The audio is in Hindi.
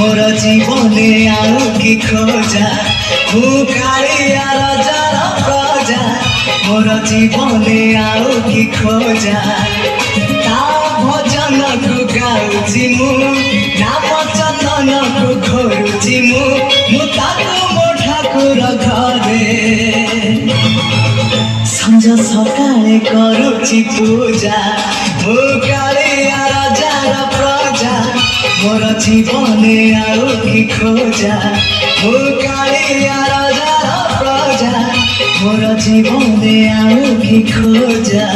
मोर जीवने आउ कि खोजा मुकालिया राजार प्रजा मोर जीवने आउ कि खोजा ता भजन को गाउछि मु नाम चंदन को खोरुछि मु ताको मो ठाकुर घरे संज सकाळे करुछि पूजा मुकालिया राजार प्रजा मोर जीवने आउ कि खोजा मुकालिया राजार प्रजा मोर जीवने आउ कि खोजा।